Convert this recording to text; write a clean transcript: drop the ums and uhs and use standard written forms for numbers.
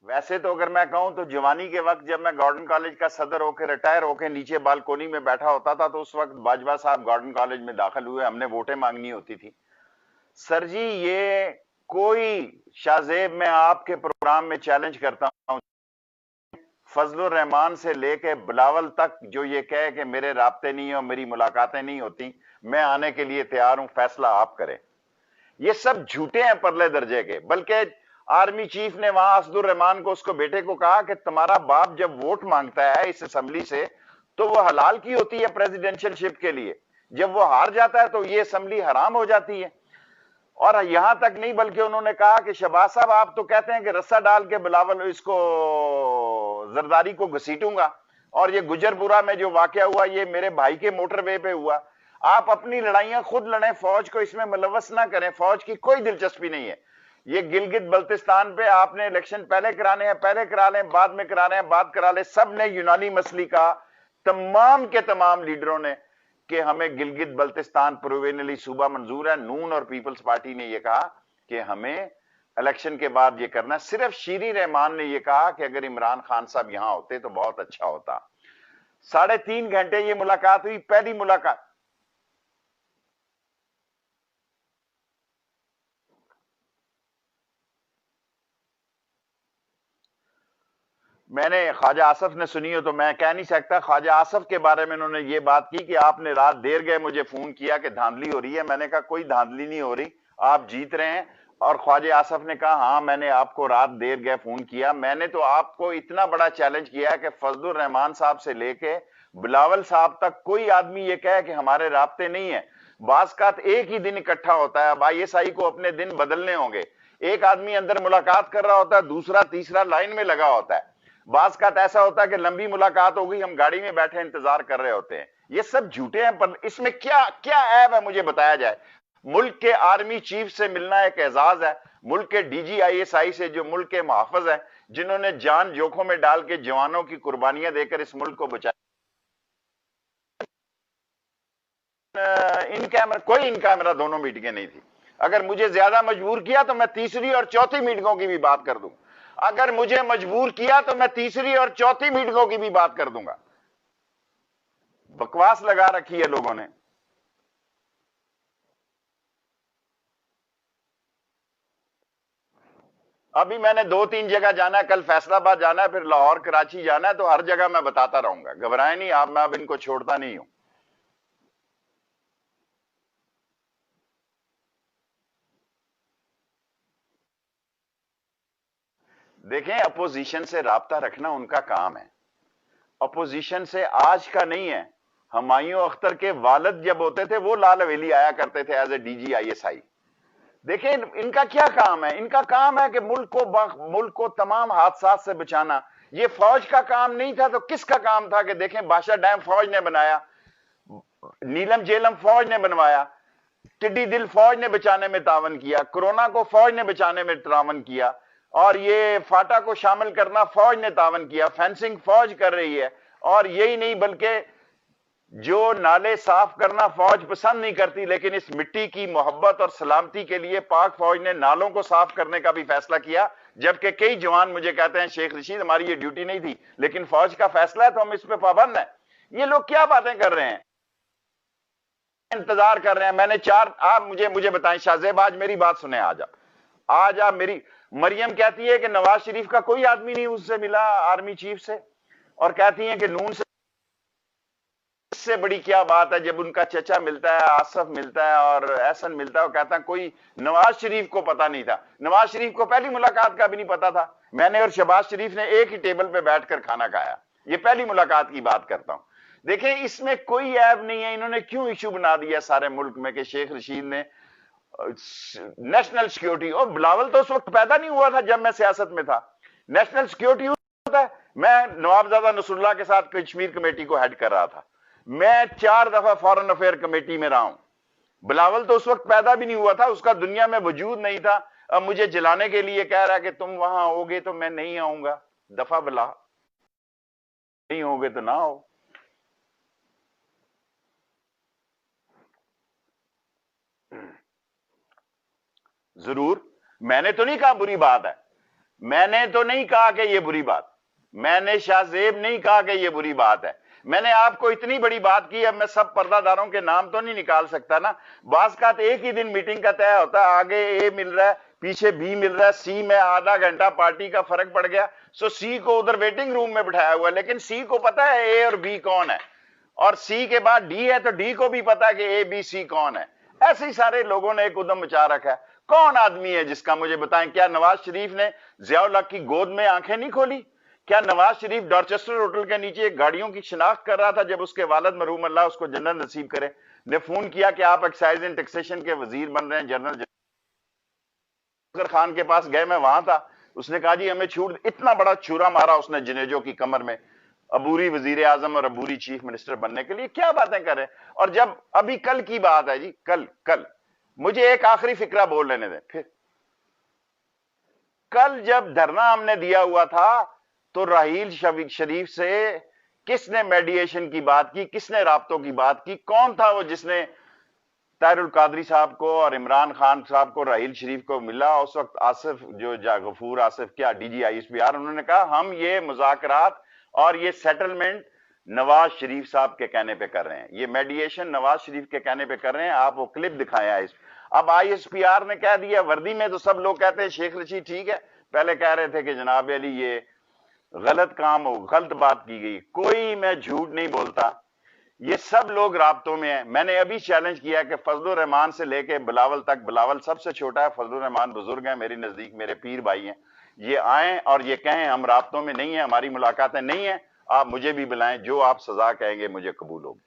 ویسے تو اگر میں کہوں تو جوانی کے وقت جب میں گارڈن کالج کا صدر ہو کے ریٹائر ہو کے نیچے بالکونی میں بیٹھا ہوتا تھا تو اس وقت باجوہ صاحب گارڈن کالج میں داخل ہوئے, ہم نے ووٹیں مانگنی ہوتی تھی. سر جی یہ کوئی شاہ زیب میں آپ کے پروگرام میں چیلنج کرتا ہوں, فضل الرحمان سے لے کے بلاول تک جو یہ کہے کہ میرے رابطے نہیں ہیں اور میری ملاقاتیں نہیں ہوتی, میں آنے کے لیے تیار ہوں, فیصلہ آپ کریں. یہ سب جھوٹے ہیں پرلے درجے کے. بلکہ آرمی چیف نے وہاں اسد الرحمان کو, اس کو بیٹے کو کہا کہ تمہارا باپ جب ووٹ مانگتا ہے اس اسمبلی سے تو وہ حلال کی ہوتی ہے پریزیڈنشل شپ کے لیے, جب وہ ہار جاتا ہے تو یہ اسمبلی حرام ہو جاتی ہے. اور یہاں تک نہیں بلکہ انہوں نے کہا کہ شہباز صاحب آپ تو کہتے ہیں کہ رسہ ڈال کے بلاول اس کو زرداری کو گھسیٹوں گا, اور یہ گجرپورہ میں جو واقعہ ہوا یہ میرے بھائی کے موٹر وے پہ ہوا. آپ اپنی لڑائیاں خود لڑیں, فوج کو اس میں ملوث نہ کریں, فوج کی کوئی دلچسپی نہیں ہے. یہ گلگت بلتستان پہ آپ نے الیکشن پہلے کرانے ہیں پہلے کرا لیں, بعد میں کرانے ہیں بعد کرا لیں. سب نے یونانی مسئلے کا, تمام کے تمام لیڈروں نے, کہ ہمیں گلگت بلتستان پرووینلی صوبہ منظور ہے. نون اور پیپلز پارٹی نے یہ کہا کہ ہمیں الیکشن کے بعد یہ کرنا. صرف شیریں رحمان نے یہ کہا کہ اگر عمران خان صاحب یہاں ہوتے تو بہت اچھا ہوتا. 3.5 گھنٹے یہ ملاقات ہوئی, پہلی ملاقات. میں نے خواجہ آصف نے سنی ہو تو میں کہہ نہیں سکتا. خواجہ آصف کے بارے میں انہوں نے یہ بات کی کہ آپ نے رات دیر گئے مجھے فون کیا کہ دھاندلی ہو رہی ہے. میں نے کہا کوئی دھاندلی نہیں ہو رہی, آپ جیت رہے ہیں. اور خواجہ آصف نے کہا ہاں میں نے آپ کو رات دیر گئے فون کیا. میں نے تو آپ کو اتنا بڑا چیلنج کیا کہ فضل الرحمان صاحب سے لے کے بلاول صاحب تک کوئی آدمی یہ کہے کہ ہمارے رابطے نہیں ہیں. بعض کا ایک ہی دن اکٹھا ہوتا ہے, اب آئی ایس آئی کو اپنے دن بدلنے ہوں گے. ایک آدمی اندر ملاقات کر رہا ہوتا ہے, دوسرا تیسرا لائن میں لگا ہوتا ہے. بعض کا ایسا ہوتا ہے کہ لمبی ملاقات ہو گئی, ہم گاڑی میں بیٹھے انتظار کر رہے ہوتے ہیں. یہ سب جھوٹے ہیں, پر اس میں کیا کیا عیب ہے مجھے بتایا جائے. ملک کے آرمی چیف سے ملنا ایک اعزاز ہے, ملک کے ڈی جی آئی ایس آئی سے جو ملک کے محافظ ہیں, جنہوں نے جان جوکھوں میں ڈال کے جوانوں کی قربانیاں دے کر اس ملک کو بچایا. ان کیمرہ کوئی ان کیمرہ دونوں میٹنگیں نہیں تھی. اگر مجھے زیادہ مجبور کیا تو میں تیسری اور چوتھی میٹنگوں کی بھی بات کر دوں. اگر مجھے مجبور کیا تو میں تیسری اور چوتھی میٹنگوں کی بھی بات کر دوں گا. بکواس لگا رکھی ہے لوگوں نے. ابھی میں نے 2-3 جگہ جانا ہے, کل فیصل آباد جانا ہے, پھر لاہور کراچی جانا ہے, تو ہر جگہ میں بتاتا رہوں گا. گھبرائیں نہیں آپ, میں اب ان کو چھوڑتا نہیں ہوں. دیکھیں اپوزیشن سے رابطہ رکھنا ان کا کام ہے. اپوزیشن سے آج کا نہیں ہے. ہمایوں اختر کے والد جب ہوتے تھے وہ لال حویلی آیا کرتے تھے as A D G I S I. دیکھیں ان کا کیا کام ہے. ان کا کام ہے کہ ملک کو تمام حادثات سے بچانا. یہ فوج کا کام نہیں تھا تو کس کا کام تھا؟ کہ دیکھیں بادشاہ ڈیم فوج نے بنایا, نیلم جیلم فوج نے بنوایا, ٹڈی دل فوج نے بچانے میں تعاون کیا, کرونا کو فوج نے بچانے میں تعاون کیا, اور یہ فاٹا کو شامل کرنا فوج نے تعاون کیا, فینسنگ فوج کر رہی ہے. اور یہی نہیں بلکہ جو نالے صاف کرنا فوج پسند نہیں کرتی, لیکن اس مٹی کی محبت اور سلامتی کے لیے پاک فوج نے نالوں کو صاف کرنے کا بھی فیصلہ کیا. جبکہ کئی جوان مجھے کہتے ہیں شیخ رشید ہماری یہ ڈیوٹی نہیں تھی, لیکن فوج کا فیصلہ ہے تو ہم اس پہ پابند ہیں. یہ لوگ کیا باتیں کر رہے ہیں, انتظار کر رہے ہیں. میں نے آپ مجھے بتائیں شاہ زیب, آج میری بات سنیں. آج آپ میری, مریم کہتی ہے کہ نواز شریف کا کوئی آدمی نہیں اس سے ملا آرمی چیف سے, اور کہتی ہیں کہ نون سے اس سے بڑی کیا بات ہے. جب ان کا چچا ملتا ہے, آصف ملتا ہے اور احسن ملتا ہے, وہ کہتا ہے کوئی نواز شریف کو پتا نہیں تھا. نواز شریف کو پہلی ملاقات کا بھی نہیں پتا تھا. میں نے اور شہباز شریف نے ایک ہی ٹیبل پہ بیٹھ کر کھانا کھایا. یہ پہلی ملاقات کی بات کرتا ہوں. دیکھیں اس میں کوئی عیب نہیں ہے. انہوں نے کیوں ایشو بنا دیا سارے ملک میں کہ شیخ رشید نے نیشنل سیکیورٹی, اور بلاول تو اس وقت پیدا نہیں ہوا تھا جب میں سیاست میں تھا. نیشنل سیکیورٹی ہوتا ہے. میں نوابزادہ نصر اللہ کے ساتھ کشمیر کمیٹی کو ہیڈ کر رہا تھا. میں 4 دفعہ فارن افیئر کمیٹی میں رہا ہوں. بلاول تو اس وقت پیدا بھی نہیں ہوا تھا, اس کا دنیا میں وجود نہیں تھا. اب مجھے جلانے کے لیے کہہ رہا ہے کہ تم وہاں ہوگے تو میں نہیں آؤں گا. دفعہ بلا, نہیں ہوگے تو نہ ہو. ضرور, میں نے تو نہیں کہا بری بات ہے. میں نے تو نہیں کہا کہ یہ بری بات، میں نے شاہ زیب نہیں کہا کہ یہ بری بات ہے، میں نے آپ کو اتنی بڑی بات کی. اب میں سب پردہ داروں کے نام تو نہیں نکال سکتا نا. بعض کا ایک ہی دن میٹنگ کا طے ہوتا ہے، آگے اے مل رہا ہے، پیچھے بی مل رہا ہے، سی میں آدھا گھنٹہ پارٹی کا فرق پڑ گیا، سو سی کو ادھر ویٹنگ روم میں بٹھایا ہوا ہے. لیکن سی کو پتا ہے اے اور بی کون ہے، اور سی کے بعد ڈی ہے تو ڈی کو بھی پتا ہے کہ اے بی سی کون ہے. ایسے ہی سارے لوگوں نے ایک ادھم مچا رکھا ہے. کون آدمی ہے جس کا مجھے بتائیں؟ کیا نواز شریف نے ضیاء الحق کی گود میں آنکھیں نہیں کھولی؟ کیا نواز شریف ڈارچسٹر ہوٹل کے نیچے گاڑیوں کی شناخت کر رہا تھا جب اس کے والد مرحوم اللہ اس کو جنت نصیب کرے نے فون کیا کہ آپ ایکسائز اینڈ ٹیکسیشن کے وزیر بن رہے ہیں؟ جنرل خان کے پاس گئے، میں وہاں تھا، اس نے کہا جی ہمیں چھوٹ. اتنا بڑا چھورا مارا اس نے جنیجو کی کمر میں عبوری وزیر اعظم اور عبوری چیف منسٹر بننے کے لیے. کیا باتیں کر رہے ہیں؟ اور جب ابھی کل کی بات ہے جی، کل مجھے ایک آخری فکرہ بول لینے دیں پھر. کل جب دھرنا ہم نے دیا ہوا تھا تو راحیل شریف سے کس نے میڈیشن کی بات کی، کس نے رابطوں کی بات کی؟ کون تھا وہ جس نے طاہر القادری صاحب کو اور عمران خان صاحب کو راحیل شریف کو ملا؟ اس وقت آصف جو غفور آصف کیا D G I S P R, انہوں نے کہا ہم یہ مذاکرات اور یہ سیٹلمنٹ نواز شریف صاحب کے کہنے پہ کر رہے ہیں، یہ میڈیشن نواز شریف کے کہنے پہ کر رہے ہیں. آپ وہ کلپ دکھائیں آئیس. اب آئی ایس پی آر نے کہہ دیا وردی میں، تو سب لوگ کہتے ہیں شیخ رشید ٹھیک ہے، پہلے کہہ رہے تھے کہ جناب علی یہ غلط کام ہو، غلط بات کی گئی. کوئی میں جھوٹ نہیں بولتا، یہ سب لوگ رابطوں میں ہیں. میں نے ابھی چیلنج کیا کہ فضل الرحمان سے لے کے بلاول تک، بلاول سب سے چھوٹا ہے، فضل الرحمان بزرگ ہیں میری نزدیک، میرے پیر بھائی ہیں، یہ آئیں اور یہ کہیں ہم رابطوں میں نہیں ہیں، ہماری ملاقاتیں نہیں ہیں، آپ مجھے بھی بلائیں، جو آپ سزا کہیں گے مجھے قبول ہوگی.